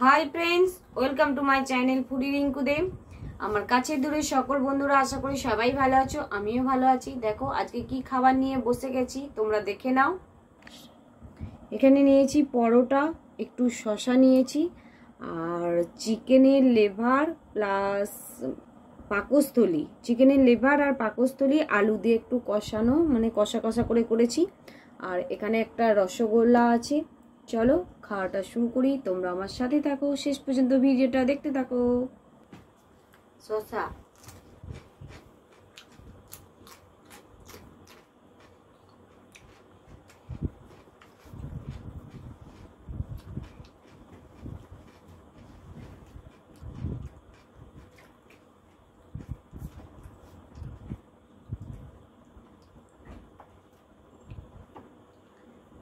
High friends welcome to my channel foodie Rinku दे আমার কাছে দূরে সকল বন্ধুরা আশা করি সবাই ভালো আছো আমিও ভালো আছি। দেখো আজকে কি খাবার নিয়ে বসে গেছি তোমরা দেখে নাও। এখানে নিয়েছি পরোটা, একটু শসা নিয়েছি আর চিকেনের লিভার প্লাস পাকস্থলী, চিকেনের লিভার আর পাকস্থলী আলু দিয়ে একটু কষানো মানে কষা কষা করে করেছি। আর এখানে একটা রসগোল্লা আছে। চলো খাওয়াটা শুরু করি, তোমরা আমার সাথে থাকো, শেষ পর্যন্ত ভিডিওটা দেখতে থাকো। শসা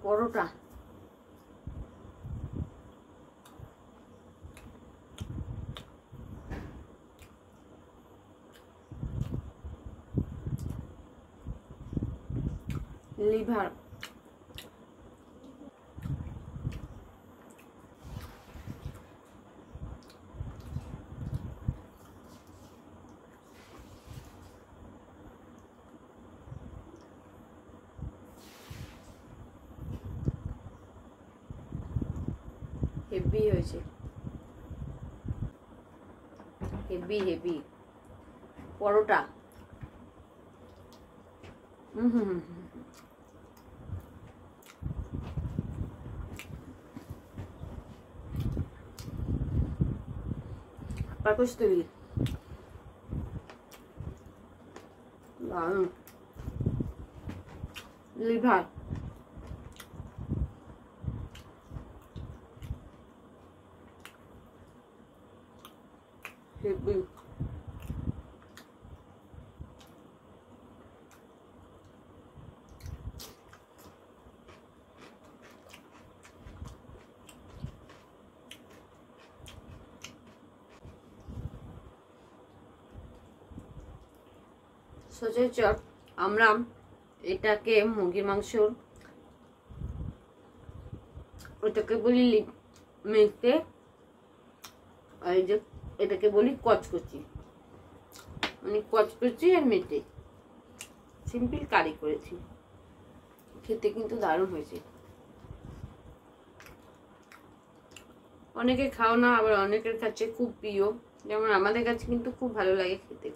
পরোটা লিভার হেভি হয়েছে, হেভি হেভি পরোটা। পাকস্থলী লিভার হেভি সচরাচর আমরা এটাকে মুরগির মাংস, ওটাকে বলি মেটে, আর এই যে এটাকে বলি কচকচি, মানে কচকচি আর মেটে সিম্পল কারি করেছি। খেতে কিন্তু দারুণ হয়েছে। অনেকে খাও না, আবার অনেকের কাছে খুব প্রিয়, যেমন আমাদের কাছে কিন্তু খুব ভালো লাগে খেতে।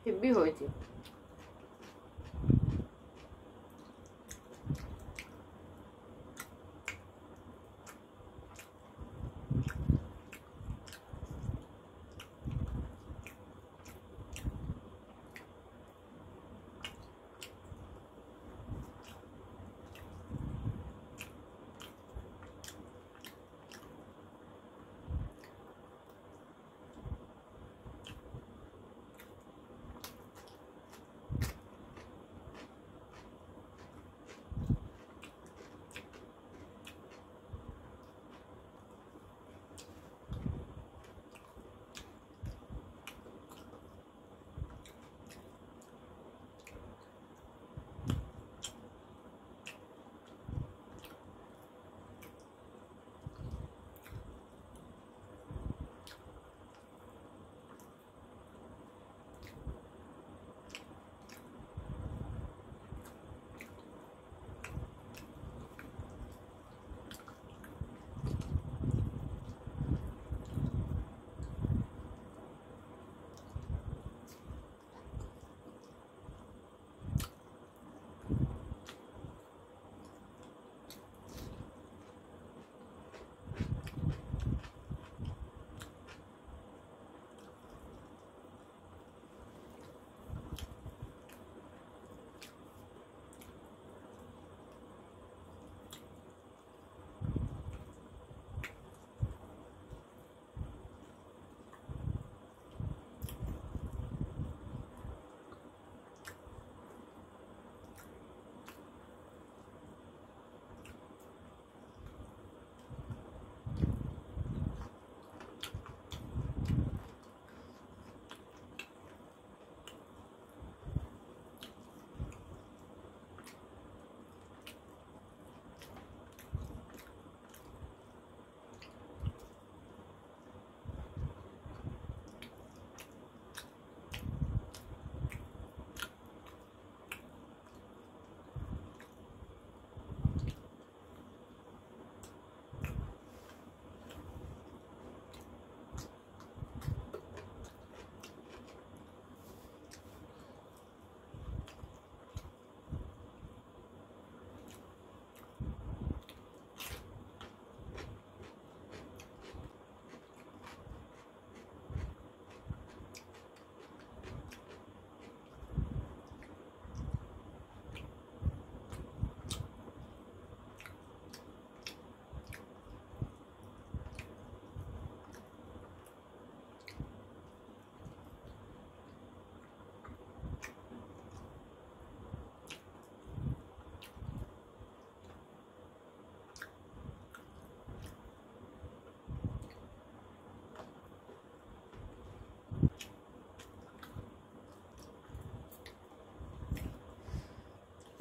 হেভি হয়েছে।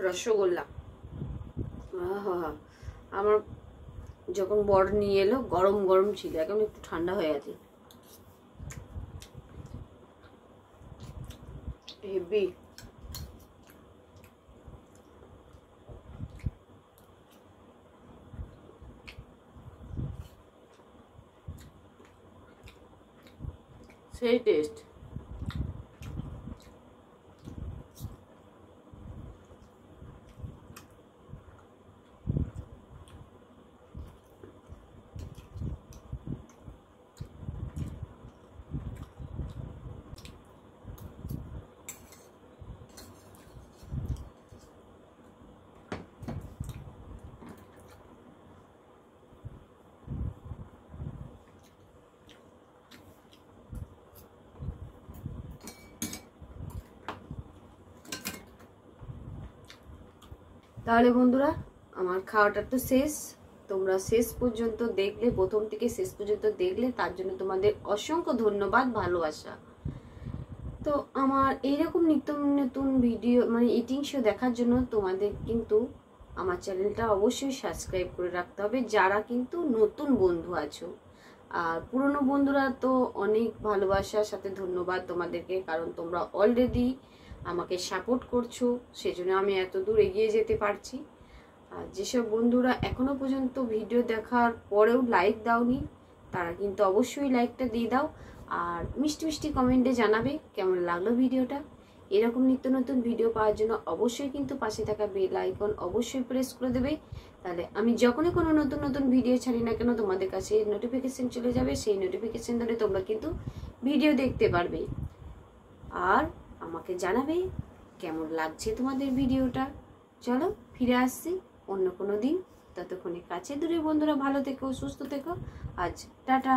রসগোল্লা। আমার যখন বর নিয়ে এলো গরম গরম ছিল, এখন একটু ঠান্ডা হয়ে গেছে। হেভি। সেই টেস্ট। তাহলে বন্ধুরা আমার খাওয়াটা তো শেষ। তোমরা শেষ পর্যন্ত দেখলে, প্রথম থেকে শেষ পর্যন্ত দেখলে, তার জন্য তোমাদের অসংখ্য ধন্যবাদ, ভালোবাসা। তো আমার এইরকম নিত্য নতুন ভিডিও মানে ইটিং শো দেখার জন্য তোমাদের কিন্তু আমার চ্যানেলটা অবশ্যই সাবস্ক্রাইব করে রাখতে হবে, যারা কিন্তু নতুন বন্ধু আছো। আর পুরনো বন্ধুরা তো অনেক ভালোবাসার সাথে ধন্যবাদ তোমাদেরকে, কারণ তোমরা অলরেডি আমাকে সাপোর্ট করছো, সেজন্য আমি এত দূর এগিয়ে যেতে পারছি। আর যেসব বন্ধুরা এখনো পর্যন্ত ভিডিও দেখার পরেও লাইক দাওনি, তারা কিন্তু অবশ্যই লাইকটা দিয়ে দাও। আর মিষ্টি মিষ্টি কমেন্টে জানাবে কেমন লাগলো ভিডিওটা। এরকম নিত্য নতুন ভিডিও পাওয়ার জন্য অবশ্যই কিন্তু পাশে থাকা বেল আইকন অবশ্যই প্রেস করে দেবে, তাহলে আমি যখনই কোনো নতুন নতুন ভিডিও ছাড়ি না কেন তোমাদের কাছে নোটিফিকেশন চলে যাবে। সেই নোটিফিকেশন ধরে তোমরা কিন্তু ভিডিও দেখতে পারবে। আর আমাকে জানাবে কেমন লাগছে তোমাদের ভিডিওটা। চলো ফিরে আসছি অন্য কোনো দিন। ততক্ষণে কাছে দূরে বন্ধুরা ভালো থেকো, সুস্থ থেকো। আজ টাটা।